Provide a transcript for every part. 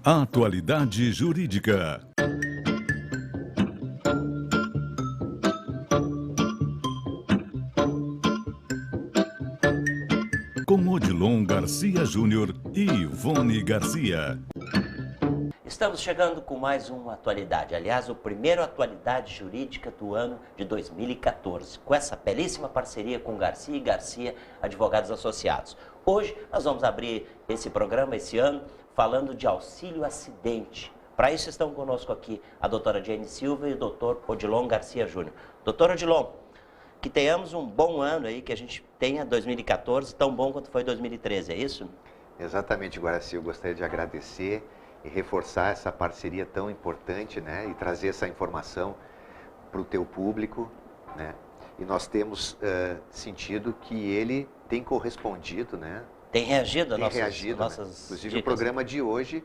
Atualidade Jurídica. Com Odilon Garcia Júnior e Ivone Garcia. Estamos chegando com mais uma atualidade, aliás, o primeiro atualidade jurídica do ano de 2014, com essa belíssima parceria com Garcia e Garcia, advogados associados. Hoje nós vamos abrir esse programa, esse ano, falando de auxílio acidente. Para isso estão conosco aqui a doutora Jane Silva e o doutor Odilon Garcia Júnior. Doutor Odilon, que tenhamos um bom ano aí, que a gente tenha 2014 tão bom quanto foi 2013, é isso? Exatamente, Guaraci, eu gostaria de agradecer e reforçar essa parceria tão importante, né, e trazer essa informação para o teu público, né, e nós temos sentido que ele tem correspondido, né, tem reagido a nossas né? Inclusive dicas. O programa de hoje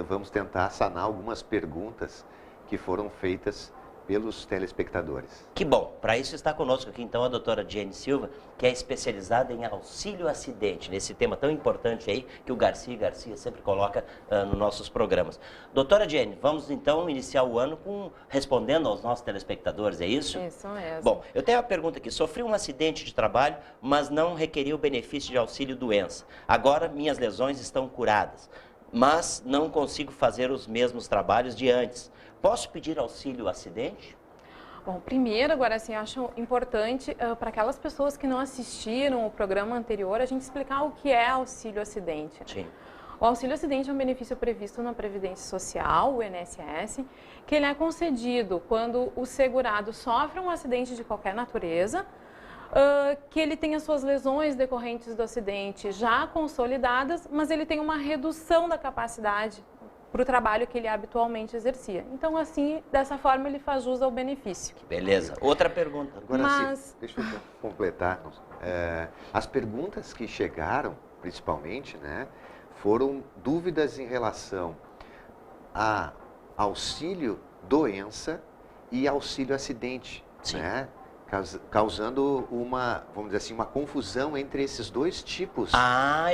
vamos tentar sanar algumas perguntas que foram feitas pelos telespectadores. Que bom, para isso está conosco aqui então a doutora Jane Silva, que é especializada em auxílio acidente, nesse tema tão importante aí que o Garcia e Garcia sempre coloca nos nossos programas. Doutora Jane, vamos então iniciar o ano respondendo aos nossos telespectadores, é isso? Isso mesmo. Bom, eu tenho uma pergunta aqui, sofri um acidente de trabalho, mas não requeri o benefício de auxílio doença. Agora minhas lesões estão curadas, mas não consigo fazer os mesmos trabalhos de antes. Posso pedir auxílio acidente? Bom, primeiro, agora assim, acho importante para aquelas pessoas que não assistiram o programa anterior, a gente explicar o que é auxílio acidente. Sim. O auxílio acidente é um benefício previsto na Previdência Social, o INSS, que ele é concedido quando o segurado sofre um acidente de qualquer natureza, que ele tem as suas lesões decorrentes do acidente já consolidadas, mas ele tem uma redução da capacidade para o trabalho que ele habitualmente exercia. Então, assim, dessa forma, ele faz jus ao benefício. Beleza. Outra pergunta. Agora, deixa eu completar. As perguntas que chegaram, principalmente, né, foram dúvidas em relação a auxílio doença e auxílio acidente, né? Causando vamos dizer assim, uma confusão entre esses dois tipos.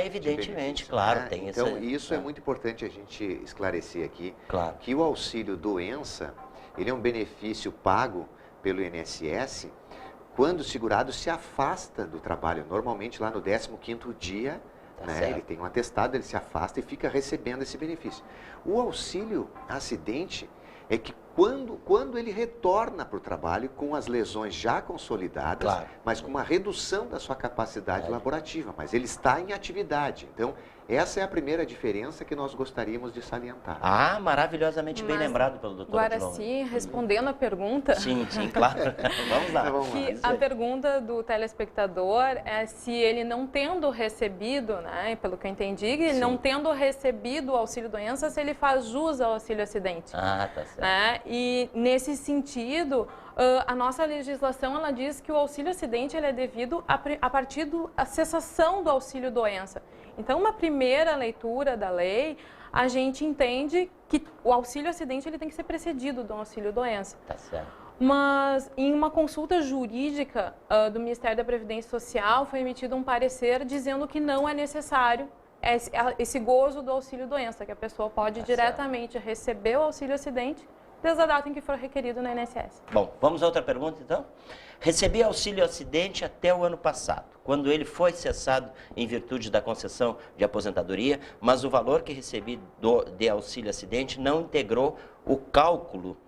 Evidentemente, claro, né? tem então, essa... isso é muito importante a gente esclarecer aqui, claro, que o auxílio doença, ele é um benefício pago pelo INSS quando o segurado se afasta do trabalho, normalmente lá no 15º dia, né? Ele tem um atestado, ele se afasta e fica recebendo esse benefício. O auxílio acidente é que quando ele retorna para o trabalho com as lesões já consolidadas, claro, mas com uma redução da sua capacidade laborativa, mas ele está em atividade. Então, essa é a primeira diferença que nós gostaríamos de salientar. Maravilhosamente bem lembrado pelo doutor Guaraci, respondendo a pergunta... Sim, claro. Vamos lá. A pergunta do telespectador é se ele não tendo recebido, né, pelo que eu entendi, ele não tendo recebido o auxílio-doença, se ele faz jus ao auxílio-acidente. Tá certo. Né? E, nesse sentido, a nossa legislação ela diz que o auxílio-acidente ele é devido a partir da cessação do auxílio-doença. Então, uma primeira leitura da lei, a gente entende que o auxílio-acidente ele tem que ser precedido do auxílio-doença. Tá certo. Mas, em uma consulta jurídica do Ministério da Previdência Social, foi emitido um parecer dizendo que não é necessário esse gozo do auxílio-doença, que a pessoa pode diretamente receber o auxílio-acidente desde a data em que for requerido na INSS. Bom, vamos a outra pergunta, então? Recebi auxílio-acidente até o ano passado, quando ele foi cessado em virtude da concessão de aposentadoria, mas o valor que recebi de auxílio-acidente não integrou o cálculo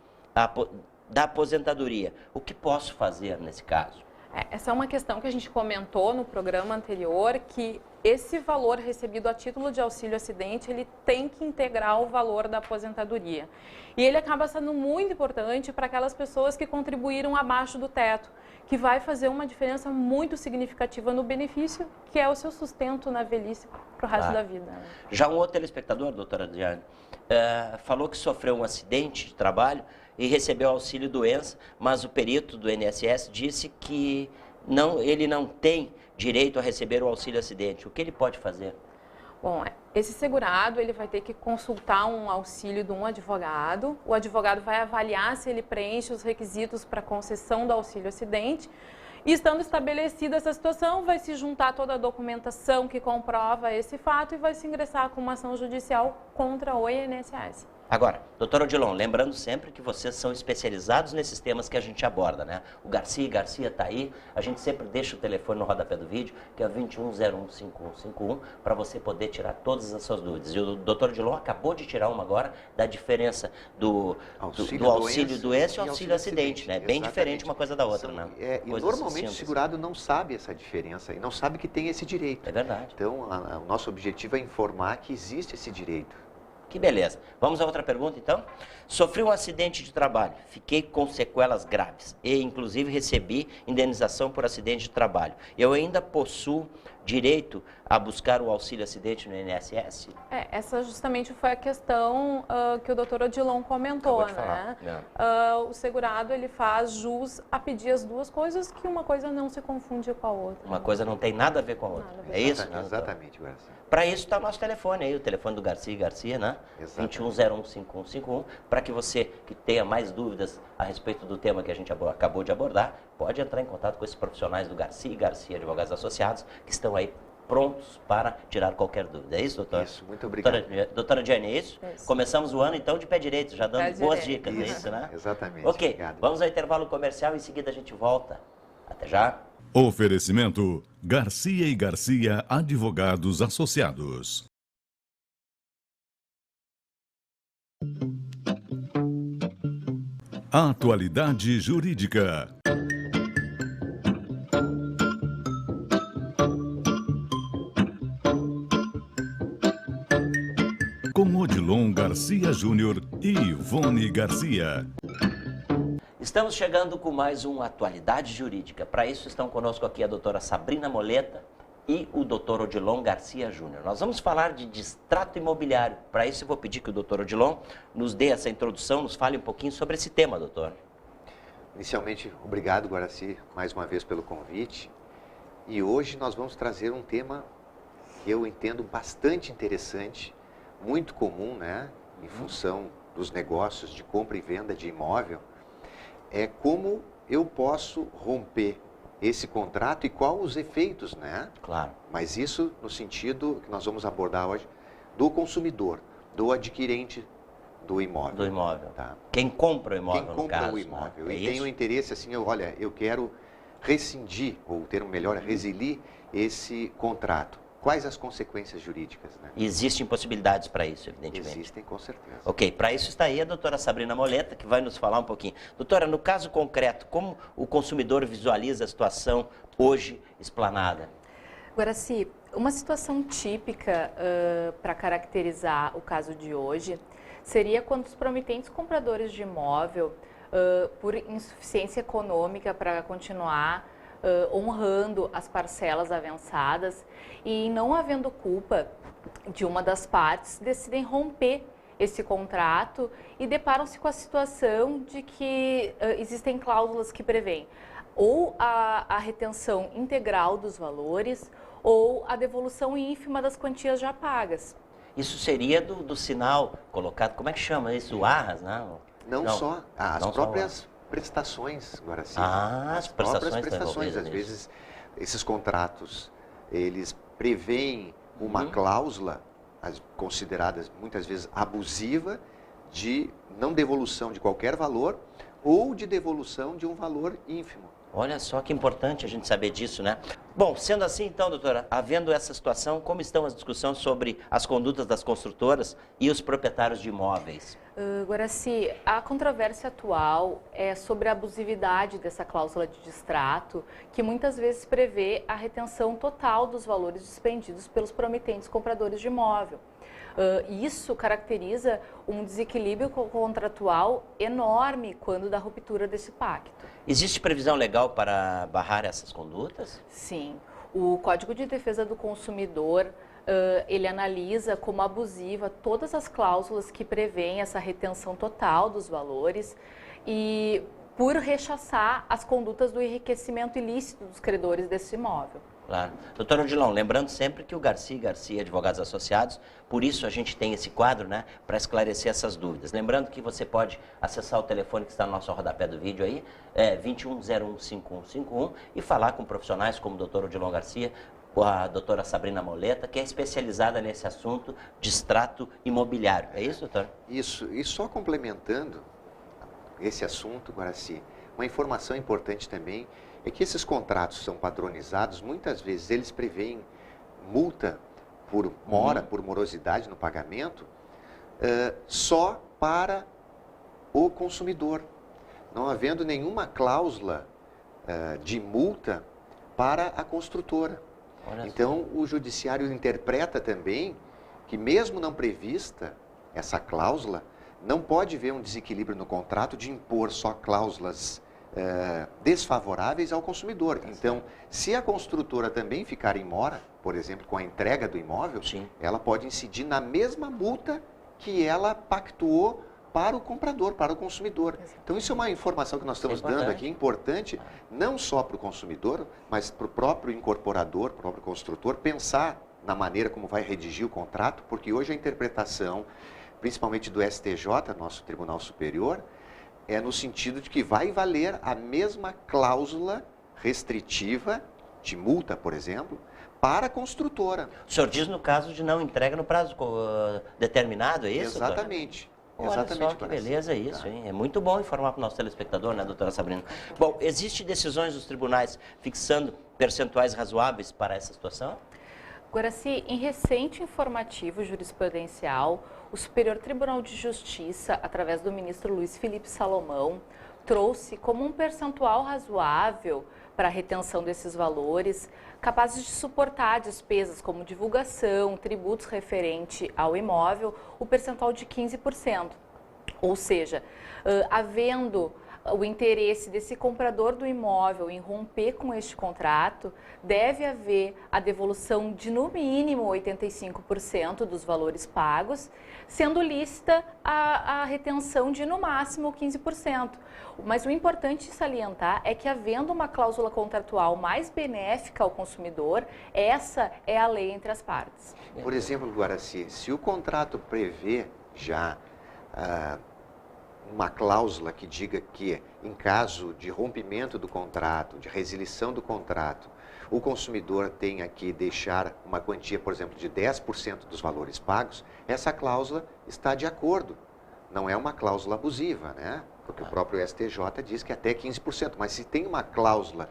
da aposentadoria. O que posso fazer nesse caso? Essa é uma questão que a gente comentou no programa anterior, que esse valor recebido a título de auxílio-acidente, ele tem que integrar o valor da aposentadoria. E ele acaba sendo muito importante para aquelas pessoas que contribuíram abaixo do teto, que vai fazer uma diferença muito significativa no benefício, que é o seu sustento na velhice para o resto da vida. Já um outro telespectador, doutora Diane, falou que sofreu um acidente de trabalho e recebeu auxílio-doença, mas o perito do INSS disse que ele não tem direito a receber o auxílio-acidente. O que ele pode fazer? Bom, esse segurado ele vai ter que consultar um auxílio de um advogado. O advogado vai avaliar se ele preenche os requisitos para concessão do auxílio-acidente E estando estabelecida essa situação, vai se juntar toda a documentação que comprova esse fato e vai se ingressar com uma ação judicial contra o INSS. Agora, doutor Odilon, lembrando sempre que vocês são especializados nesses temas que a gente aborda, né? O Garcia está aí, a gente sempre deixa o telefone no rodapé do vídeo, que é 21015151, para você poder tirar todas as suas dúvidas. E o doutor Odilon acabou de tirar uma agora da diferença do auxílio doença e auxílio acidente, né? Bem diferente uma coisa da outra, né? E normalmente o segurado não sabe essa diferença e não sabe que tem esse direito. É verdade. Então, o nosso objetivo é informar que existe esse direito. Que beleza. Vamos a outra pergunta, então? Sofri um acidente de trabalho, fiquei com sequelas graves e, inclusive, recebi indenização por acidente de trabalho. Eu ainda possuo direito a buscar o auxílio acidente no INSS? Essa justamente foi a questão que o doutor Odilon comentou, né? O segurado, ele faz jus a pedir as duas coisas, que uma coisa não se confunde com a outra. Uma coisa não tem nada a ver com a outra. É isso? Exatamente, Garcia. Para isso está o nosso telefone aí, o telefone do Garcia, né? 21015151, para que você que tenha mais dúvidas a respeito do tema que a gente acabou de abordar, pode entrar em contato com esses profissionais do Garcia Advogados Associados, que estão aí prontos para tirar qualquer dúvida. É isso, doutor? Isso, muito obrigado. Doutora Diane, é isso? Isso. Começamos o ano, então, de pé direito, já dando boas dicas, isso, é isso, né? Exatamente. Ok, obrigado. vamos ao intervalo comercial e em seguida a gente volta. Até já. Oferecimento Garcia Advogados Associados. Atualidade Jurídica. Com Odilon Garcia Júnior e Ivone Garcia. Estamos chegando com mais uma Atualidade Jurídica. Para isso estão conosco aqui a doutora Sabrina Moleta e o doutor Odilon Garcia Júnior. Nós vamos falar de distrato imobiliário. Para isso eu vou pedir que o doutor Odilon nos dê essa introdução, nos fale um pouquinho sobre esse tema, doutor. Inicialmente, obrigado, Guaraci, mais uma vez pelo convite. E hoje nós vamos trazer um tema que eu entendo bastante interessante, muito comum, né, em função dos negócios de compra e venda de imóvel, é como eu posso romper esse contrato e quais os efeitos, né? Claro. Mas isso no sentido que nós vamos abordar hoje do consumidor, do adquirente do imóvel. Do imóvel. Tá? Quem compra o imóvel, Quem no compra caso, o imóvel. né? E tem o interesse assim, olha, eu quero rescindir, ou o termo melhor, resilir esse contrato. Quais as consequências jurídicas, né? Existem possibilidades para isso, evidentemente. Existem, com certeza. Ok, para isso está aí a doutora Sabrina Moleta, que vai nos falar um pouquinho. Doutora, no caso concreto, como o consumidor visualiza a situação hoje explanada? Guaraci, uma situação típica para caracterizar o caso de hoje seria quando os promitentes compradores de imóvel, por insuficiência econômica para continuar honrando as parcelas avançadas e não havendo culpa de uma das partes, decidem romper esse contrato e deparam-se com a situação de que existem cláusulas que prevêem ou a retenção integral dos valores ou a devolução ínfima das quantias já pagas. Isso seria do sinal colocado, como é que chama isso? O Arras, né? Não só, as próprias prestações, agora sim. As próprias prestações. Às vezes, esses contratos, eles preveem uma cláusula considerada muitas vezes abusiva de não devolução de qualquer valor ou de devolução de um valor ínfimo. Olha só que importante a gente saber disso, né? Bom, sendo assim então, doutora, havendo essa situação, como estão as discussões sobre as condutas das construtoras e os proprietários de imóveis? Guaraci, a controvérsia atual é sobre a abusividade dessa cláusula de distrato, que muitas vezes prevê a retenção total dos valores despendidos pelos promitentes compradores de imóvel. Isso caracteriza um desequilíbrio contratual enorme quando da ruptura desse pacto. Existe previsão legal para barrar essas condutas? Sim. O Código de Defesa do Consumidor, ele analisa como abusiva todas as cláusulas que prevêem essa retenção total dos valores e por rechaçar as condutas do enriquecimento ilícito dos credores desse imóvel. Claro. Doutor Odilon, lembrando sempre que o Garcia Advogados Associados, por isso a gente tem esse quadro, né, para esclarecer essas dúvidas. Lembrando que você pode acessar o telefone que está no nosso rodapé do vídeo aí, 21015151, e falar com profissionais como o doutor Odilon Garcia, com a doutora Sabrina Moleta, que é especializada nesse assunto de extrato imobiliário. É isso, doutor? Isso. E só complementando esse assunto, Guaraci, uma informação importante também é que esses contratos são padronizados, muitas vezes eles prevêem multa por mora, por morosidade no pagamento, só para o consumidor, não havendo nenhuma cláusula de multa para a construtora. Então, o judiciário interpreta também que, mesmo não prevista essa cláusula, não pode haver um desequilíbrio no contrato de impor só cláusulas desfavoráveis ao consumidor. Então, se a construtora também ficar em mora, por exemplo, com a entrega do imóvel, sim, ela pode incidir na mesma multa que ela pactuou para o comprador, para o consumidor. Então, isso é uma informação que nós estamos dando aqui, importante, não só para o consumidor, mas para o próprio incorporador, para o próprio construtor, pensar na maneira como vai redigir o contrato, porque hoje a interpretação, principalmente do STJ, nosso Tribunal Superior, é no sentido de que vai valer a mesma cláusula restritiva de multa, por exemplo, para a construtora. O senhor diz no caso de não entrega no prazo determinado, é isso? Exatamente. Olha Exatamente, só que beleza isso, hein? É muito bom informar para o nosso telespectador, né, doutora Sabrina? Bom, existem decisões dos tribunais fixando percentuais razoáveis para essa situação? Guaraci, em recente informativo jurisprudencial, o Superior Tribunal de Justiça, através do ministro Luiz Felipe Salomão, trouxe como um percentual razoável para a retenção desses valores, capazes de suportar despesas como divulgação, tributos referente ao imóvel, o percentual de 15%. Ou seja, havendo o interesse desse comprador do imóvel em romper com este contrato, deve haver a devolução de no mínimo 85% dos valores pagos, sendo lícita a retenção de no máximo 15%. Mas o importante salientar é que, havendo uma cláusula contratual mais benéfica ao consumidor, essa é a lei entre as partes. Por exemplo, Guaraci, se o contrato prevê já uma cláusula que diga que, em caso de rompimento do contrato, de resilição do contrato, o consumidor tenha que deixar uma quantia, por exemplo, de 10% dos valores pagos, essa cláusula está de acordo. Não é uma cláusula abusiva, né? Porque o próprio STJ diz que até 15%. Mas se tem uma cláusula,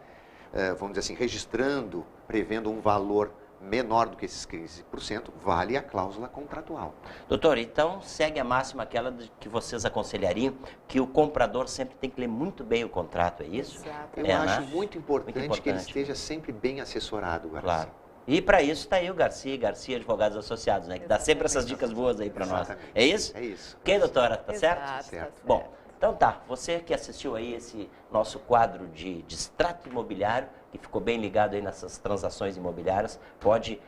vamos dizer assim, registrando, prevendo um valor menor do que esses 15%, vale a cláusula contratual. Doutor, então segue a máxima aquela de que vocês aconselhariam, que o comprador sempre tem que ler muito bem o contrato, é isso? Exato. Eu acho muito importante que ele esteja sempre bem assessorado, Guaraci. Claro. E para isso está aí o Garcia Advogados Associados, né? Que dá sempre essas dicas boas aí para nós. É isso? É isso. Ok, doutora? Tá certo? Exato, Certo. tá certo. Bom, então tá. Você que assistiu aí esse nosso quadro de extrato imobiliário, que ficou bem ligado aí nessas transações imobiliárias, pode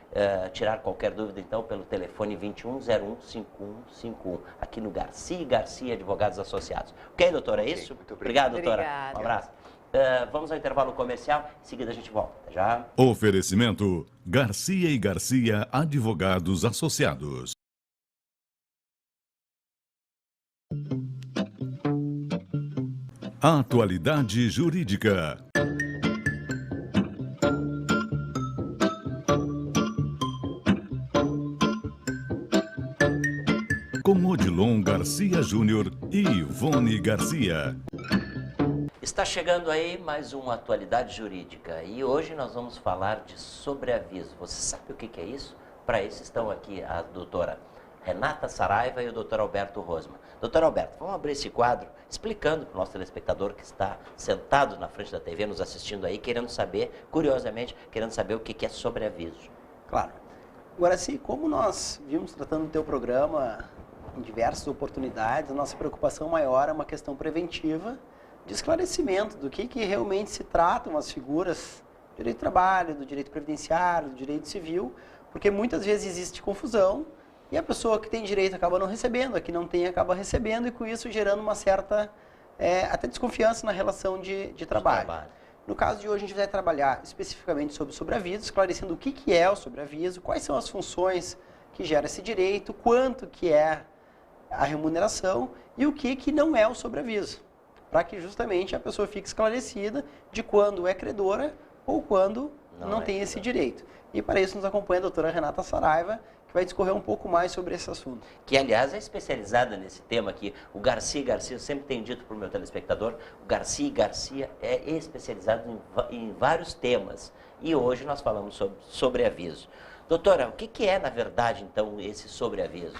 tirar qualquer dúvida, então, pelo telefone 21015151, aqui no Garcia Advogados Associados. Ok, doutora? É isso? Muito obrigado. Doutora. Obrigada. Um abraço. Vamos ao intervalo comercial, em seguida a gente volta. Até já. Oferecimento Garcia e Garcia Advogados Associados. Atualidade Jurídica. Com Odilon Garcia Júnior e Ivone Garcia. Está chegando aí mais uma atualidade jurídica e hoje nós vamos falar de sobreaviso. Você sabe o que é isso? Para isso estão aqui a doutora Renata Saraiva e o doutor Alberto Rosma. Doutor Alberto, vamos abrir esse quadro explicando para o nosso telespectador que está sentado na frente da TV, nos assistindo aí, querendo saber, curiosamente, querendo saber o que é sobreaviso. Claro. Agora, assim, como nós vimos tratando do teu programa em diversas oportunidades, a nossa preocupação maior é uma questão preventiva de esclarecimento do que realmente se tratam as figuras do direito do trabalho, do direito previdenciário, do direito civil, porque muitas vezes existe confusão e a pessoa que tem direito acaba não recebendo, a que não tem acaba recebendo, e com isso gerando uma certa até desconfiança na relação de trabalho. No caso de hoje, a gente vai trabalhar especificamente sobre o sobreaviso, esclarecendo o que é o sobreaviso, quais são as funções que gera esse direito, quanto que é a remuneração e o que não é o sobreaviso, para que justamente a pessoa fique esclarecida de quando é credora ou quando não tem esse direito. E para isso nos acompanha a doutora Renata Saraiva, que vai discorrer um pouco mais sobre esse assunto. Que, aliás, é especializada nesse tema aqui. O Garcia Garcia, eu sempre tenho dito para o meu telespectador, o Garcia Garcia é especializado em vários temas. E hoje nós falamos sobre sobreaviso. Doutora, o que é, na verdade, então, esse sobreaviso?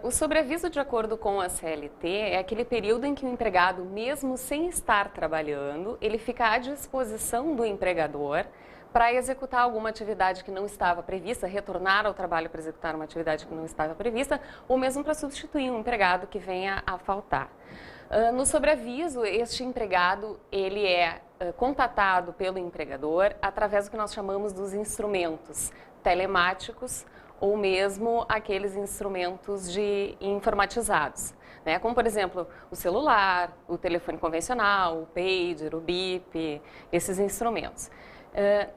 O sobreaviso, de acordo com a CLT, é aquele período em que o empregado, mesmo sem estar trabalhando, ele fica à disposição do empregador para executar alguma atividade que não estava prevista, retornar ao trabalho para executar uma atividade que não estava prevista, ou mesmo para substituir um empregado que venha a faltar. No sobreaviso, este empregado ele é contatado pelo empregador através do que nós chamamos dos instrumentos telemáticos ou mesmo aqueles instrumentos informatizados, né? Como, por exemplo, o celular, o telefone convencional, o pager, o bip, esses instrumentos.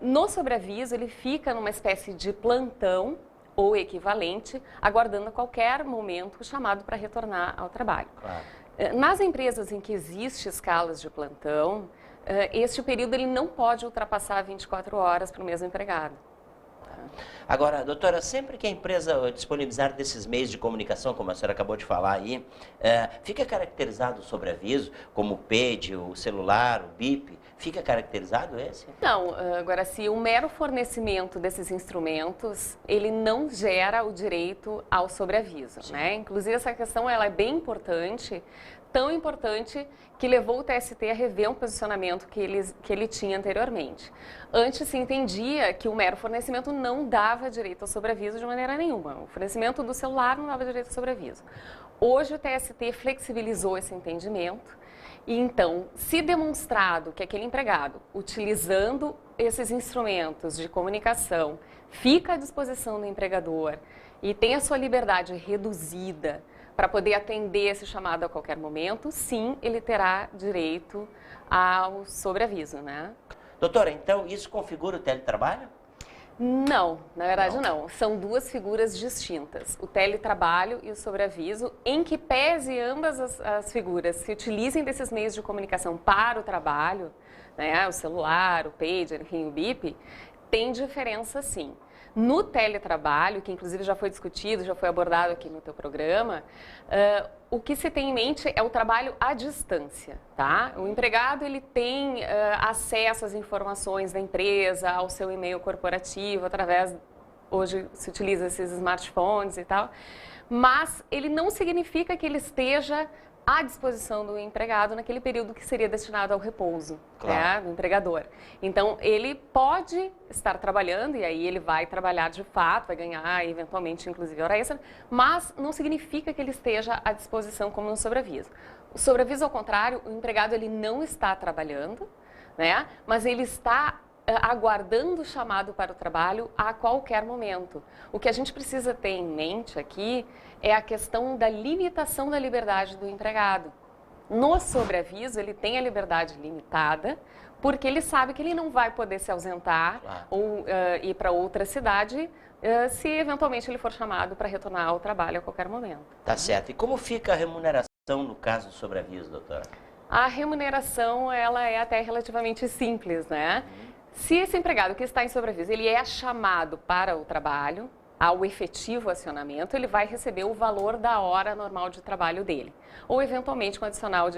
No sobreaviso, ele fica numa espécie de plantão ou equivalente, aguardando a qualquer momento o chamado para retornar ao trabalho. Claro. Nas empresas em que existem escalas de plantão, este período ele não pode ultrapassar 24 horas para o mesmo empregado. Agora, doutora, sempre que a empresa disponibilizar desses meios de comunicação, como a senhora acabou de falar aí, fica caracterizado o sobreaviso, como o PED, o celular, o BIP, fica caracterizado esse? Não, agora se o mero fornecimento desses instrumentos, ele não gera o direito ao sobreaviso, né? Inclusive essa questão ela é bem importante, tão importante que levou o TST a rever um posicionamento que ele tinha anteriormente. Antes se entendia que o mero fornecimento não dava direito ao sobreaviso de maneira nenhuma. O fornecimento do celular não dava direito ao sobreaviso. Hoje o TST flexibilizou esse entendimento e então, se demonstrado que aquele empregado, utilizando esses instrumentos de comunicação, fica à disposição do empregador e tem a sua liberdade reduzida para poder atender esse chamado a qualquer momento, sim, ele terá direito ao sobreaviso, né? Doutora, então isso configura o teletrabalho? Não, na verdade não. São duas figuras distintas, o teletrabalho e o sobreaviso, em que pese ambas as figuras se utilizem desses meios de comunicação para o trabalho, né, o celular, o pager, enfim, o bip, tem diferença sim. No teletrabalho, que inclusive já foi discutido, já foi abordado aqui no teu programa, o que se tem em mente é o trabalho à distância, tá? O empregado, ele tem acesso às informações da empresa, ao seu e-mail corporativo, através, hoje se utiliza esses smartphones e tal, mas ele não significa que ele esteja à disposição do empregado naquele período que seria destinado ao repouso, claro, né, do empregador. Então, ele pode estar trabalhando, e aí ele vai trabalhar de fato, vai ganhar eventualmente, inclusive, hora extra, mas não significa que ele esteja à disposição como no sobreaviso. O sobreaviso, ao contrário, o empregado ele não está trabalhando, né, mas ele está aguardando o chamado para o trabalho a qualquer momento. O que a gente precisa ter em mente aqui é a questão da limitação da liberdade do empregado. No sobreaviso, ele tem a liberdade limitada, porque ele sabe que ele não vai poder se ausentar, claro, ou ir para outra cidade, se eventualmente ele for chamado para retornar ao trabalho a qualquer momento. Tá certo. E como fica a remuneração no caso do sobreaviso, doutora? A remuneração, ela é até relativamente simples, né? Se esse empregado que está em sobreaviso, ele é chamado para o trabalho, ao efetivo acionamento, ele vai receber o valor da hora normal de trabalho dele, ou eventualmente com adicional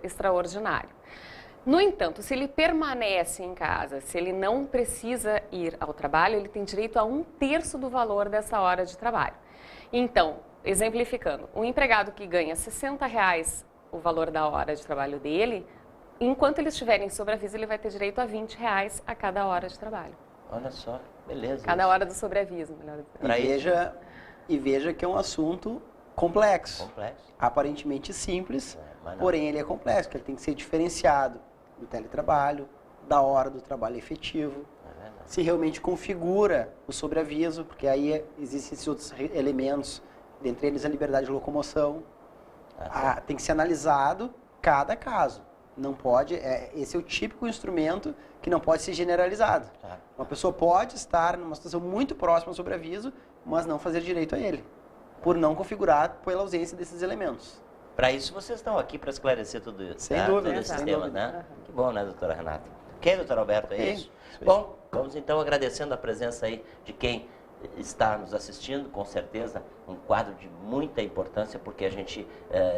extraordinário. No entanto, se ele permanece em casa, se ele não precisa ir ao trabalho, ele tem direito a 1/3 do valor dessa hora de trabalho. Então, exemplificando, um empregado que ganha R$60 o valor da hora de trabalho dele, enquanto ele estiver em sobreaviso, ele vai ter direito a R$20 a cada hora de trabalho. Olha só, beleza. Cada hora do sobreaviso, melhor dizer. E veja que é um assunto complexo. Aparentemente simples, porém ele é complexo, porque ele tem que ser diferenciado do teletrabalho, da hora do trabalho efetivo, se realmente configura o sobreaviso, porque aí existem esses outros elementos, dentre eles a liberdade de locomoção. Tem que ser analisado cada caso. Não pode, esse é o típico instrumento que não pode ser generalizado. Uma pessoa pode estar numa situação muito próxima ao sobreaviso, mas não fazer direito a ele, por não configurar pela ausência desses elementos. Para isso vocês estão aqui para esclarecer tudo isso. Sem dúvida, todo esse sem sistema, dúvida. né? Que bom, né, doutora Renata? Ok, doutor Alberto, é isso? Bom, vamos então agradecendo a presença aí de quem está nos assistindo, com certeza, um quadro de muita importância, porque a gente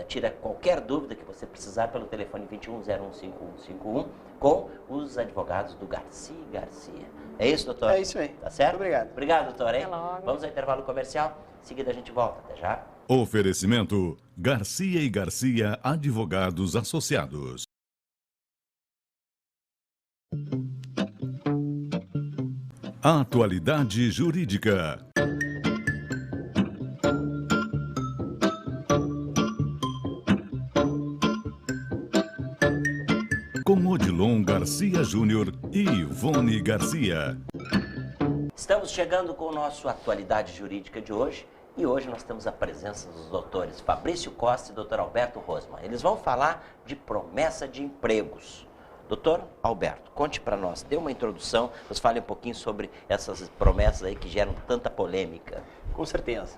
tira qualquer dúvida que você precisar pelo telefone 21015151 com os advogados do Garcia e Garcia. É isso, doutor? É isso aí. Tá certo? Muito obrigado. Obrigado, doutor. Hein? Até logo. Vamos ao intervalo comercial, em seguida a gente volta. Até já. Oferecimento Garcia e Garcia Advogados Associados. Atualidade Jurídica. Com Odilon Garcia Júnior e Ivone Garcia. Estamos chegando com o nosso Atualidade Jurídica de hoje. E hoje nós temos a presença dos doutores Fabrício Costa e doutor Alberto Rosman. Eles vão falar de promessa de empregos. Doutor Alberto, conte para nós, dê uma introdução, nos fale um pouquinho sobre essas promessas aí que geram tanta polêmica. Com certeza.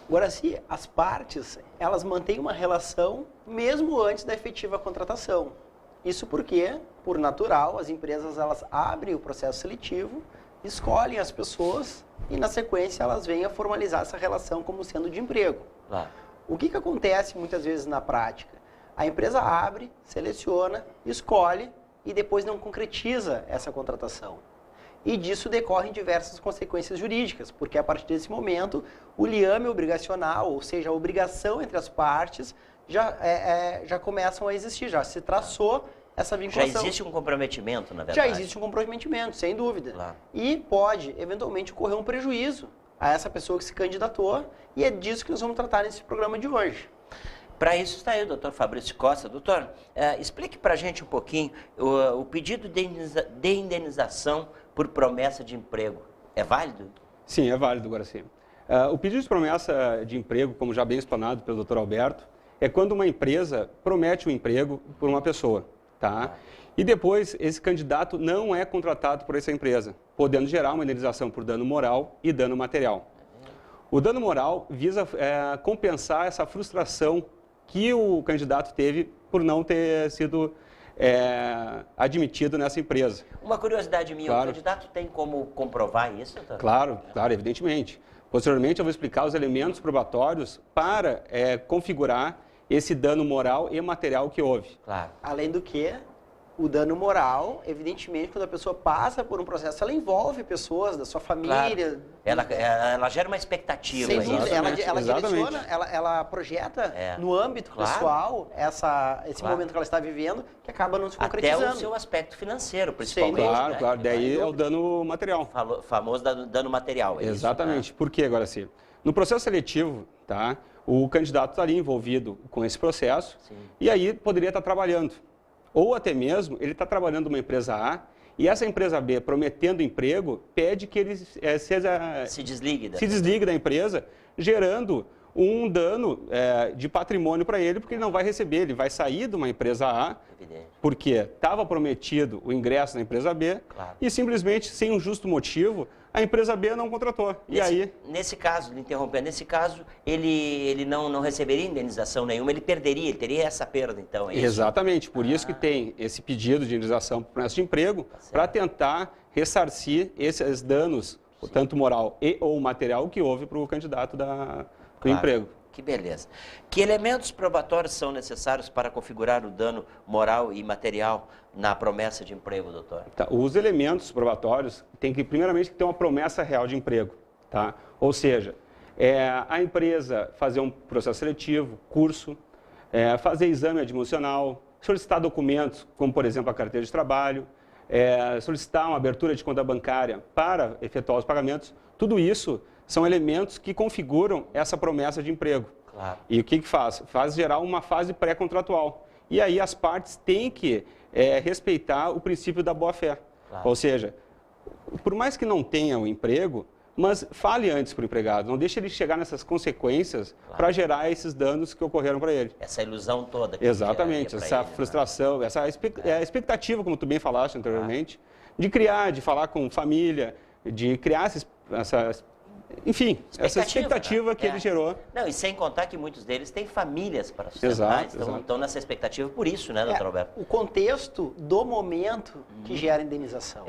Agora, se as partes, elas mantêm uma relação mesmo antes da efetiva contratação. Isso porque, por natural, as empresas elas abrem o processo seletivo, escolhem as pessoas e, na sequência, elas vêm a formalizar essa relação como sendo de emprego. Claro. O que acontece muitas vezes na prática? A empresa abre, seleciona, escolhe e depois não concretiza essa contratação. E disso decorrem diversas consequências jurídicas, porque a partir desse momento o liame obrigacional, ou seja, a obrigação entre as partes, já começam a existir, já se traçou essa Já vinculação. existe um comprometimento, na verdade. Já existe um comprometimento, sem dúvida. Claro. E pode, eventualmente, ocorrer um prejuízo a essa pessoa que se candidatou, e é disso que nós vamos tratar nesse programa de hoje. Para isso está aí o doutor Fabrício Costa. Doutor, explique para a gente um pouquinho o pedido de indenização por promessa de emprego. É válido? Sim, é válido, Guaraci. O pedido de promessa de emprego, como já bem explanado pelo doutor Alberto, é quando uma empresa promete um emprego por uma pessoa, tá? E depois esse candidato não é contratado por essa empresa, podendo gerar uma indenização por dano moral e dano material. O dano moral visa compensar essa frustração que o candidato teve por não ter sido admitido nessa empresa. Uma curiosidade minha, Claro. o candidato tem como comprovar isso, doutor? Claro, evidentemente. Posteriormente eu vou explicar os elementos probatórios para configurar esse dano moral e material que houve. Claro. Além do que, o dano moral, evidentemente, quando a pessoa passa por um processo, ela envolve pessoas da sua família. Ela gera uma expectativa. Sem aí. dúvida, ela Exatamente. direciona, ela projeta no âmbito Claro. pessoal esse Claro. momento que ela está vivendo, que acaba não se Até concretizando. o seu aspecto financeiro, principalmente. Claro, né? claro. Daí é o dano material. Famoso dano material. É Exatamente. Isso, né? Por quê, Guaraci? No processo seletivo, tá, o candidato estaria envolvido com esse processo e aí poderia estar trabalhando. Ou até mesmo ele está trabalhando numa empresa A e essa empresa B, prometendo emprego, pede que ele Se desligue. se desligue da empresa, gerando um dano de patrimônio para ele, porque ele não vai receber, ele vai sair de uma empresa A, Evidente. porque estava prometido o ingresso na empresa B, Claro. e simplesmente, sem um justo motivo, a empresa B não contratou. Nesse caso, lhe interrompendo, nesse caso, ele não receberia indenização nenhuma, ele perderia, ele teria essa perda, então, é isso? Exatamente, por isso que tem esse pedido de indenização por promessa de emprego, certo. para tentar ressarcir esses danos, tanto moral e ou material, que houve para o candidato do Claro. emprego. Que beleza. Que elementos probatórios são necessários para configurar o dano moral e material na promessa de emprego, doutor? Tá, os elementos probatórios tem que, primeiramente, ter uma promessa real de emprego, tá? Ou seja, a empresa fazer um processo seletivo, curso, fazer exame admissional, solicitar documentos, como, por exemplo, a carteira de trabalho, solicitar uma abertura de conta bancária para efetuar os pagamentos. Tudo isso são elementos que configuram essa promessa de emprego. Claro. E o que faz? Faz gerar uma fase pré-contratual. E aí as partes têm que respeitar o princípio da boa-fé. Claro. Ou seja, por mais que não tenha o emprego, mas fale antes para o empregado, não deixe ele chegar nessas consequências para gerar esses danos que ocorreram para ele. Essa ilusão toda. Que Exatamente, essa ele, frustração, né? Essa expectativa, como tu bem falaste anteriormente, de criar, de falar com família, de criar essa expectativa que ele gerou. Não, e sem contar que muitos deles têm famílias para sustentar, estão nessa expectativa por isso, né, doutor Alberto? O contexto do momento que gera indenização.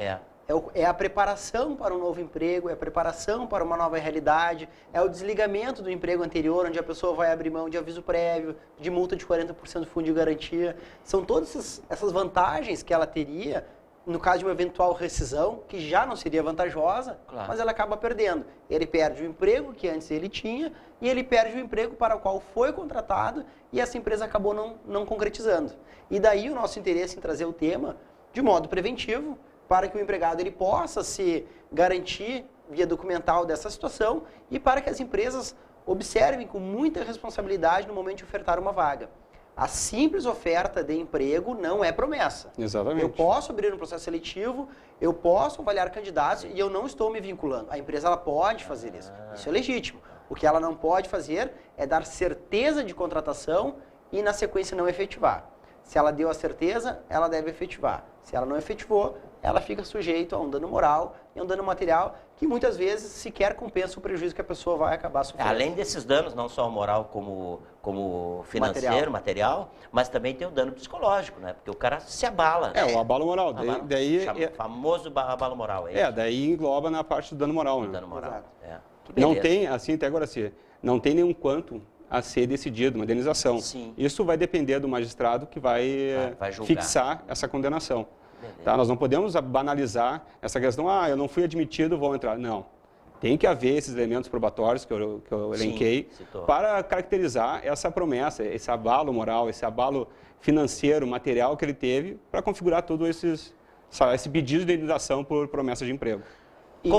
É a preparação para um novo emprego, é a preparação para uma nova realidade, é o desligamento do emprego anterior, onde a pessoa vai abrir mão de aviso prévio, de multa de 40% do fundo de garantia. São todas essas vantagens que ela teria no caso de uma eventual rescisão, que já não seria vantajosa, mas ela acaba perdendo. Ele perde o emprego que antes ele tinha e ele perde o emprego para o qual foi contratado e essa empresa acabou não concretizando. E daí o nosso interesse em trazer o tema de modo preventivo, para que o empregado ele possa se garantir via documental dessa situação e para que as empresas observem com muita responsabilidade no momento de ofertar uma vaga. A simples oferta de emprego não é promessa. Exatamente. Eu posso abrir um processo seletivo, eu posso avaliar candidatos e eu não estou me vinculando. A empresa ela pode fazer isso. Isso é legítimo. O que ela não pode fazer é dar certeza de contratação e na sequência não efetivar. Se ela deu a certeza, ela deve efetivar. Se ela não efetivou, ela fica sujeita a um dano moral e um dano material que muitas vezes sequer compensa o prejuízo que a pessoa vai acabar sofrendo. Além desses danos, não só o moral como financeiro, material, mas também tem o dano psicológico, né? Porque o cara se abala. O abalo moral. O famoso abalo moral. Daí engloba na parte do dano moral. Né? Dano moral. Não tem, assim, até agora assim, não tem nenhum quanto a ser decidido, uma indenização. Sim. Isso vai depender do magistrado que vai fixar essa condenação. Tá? Nós não podemos banalizar essa questão, eu não fui admitido, vou entrar. Não. Tem que haver esses elementos probatórios que eu elenquei para caracterizar essa promessa, esse abalo moral, esse abalo financeiro, material que ele teve para configurar todo esse pedido de indenização por promessa de emprego. E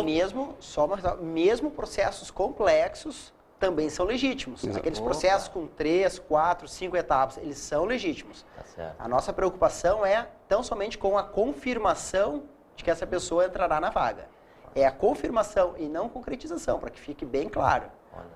mesmo processos complexos também são legítimos. Aqueles processos com 3, 4, 5 etapas, eles são legítimos. Tá certo. A nossa preocupação é tão somente com a confirmação de que essa pessoa entrará na vaga. É a confirmação e não concretização, para que fique bem claro.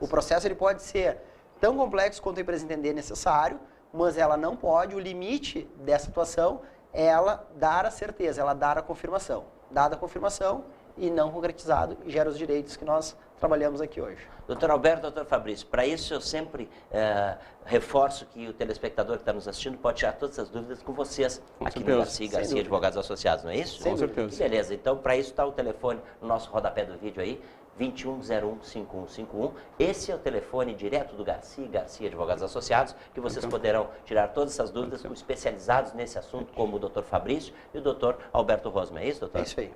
O processo ele pode ser tão complexo quanto a empresa entender necessário, mas ela não pode, o limite dessa atuação é ela dar a certeza, ela dar a confirmação. Dada a confirmação e não concretizado, gera os direitos que nós trabalhamos aqui hoje. Doutor Alberto, doutor Fabrício, para isso eu sempre reforço que o telespectador que está nos assistindo pode tirar todas as dúvidas com vocês aqui no Garcia Advogados Associados, não é isso? Com certeza. Que beleza, então para isso está o telefone no nosso rodapé do vídeo aí, 2101-5151. Esse é o telefone direto do Garcia Advogados Associados, que vocês poderão tirar todas essas dúvidas com especializados nesse assunto, como o doutor Fabrício e o doutor Alberto Rosman. É isso, doutor? É isso aí.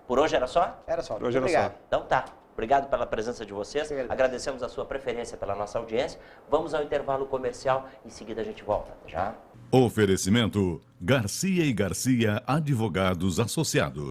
Por hoje era só? Era só. Por hoje era só. Então tá. Obrigado pela presença de vocês, agradecemos a sua preferência pela nossa audiência. Vamos ao intervalo comercial, em seguida a gente volta. Já. Oferecimento Garcia e Garcia Advogados Associados.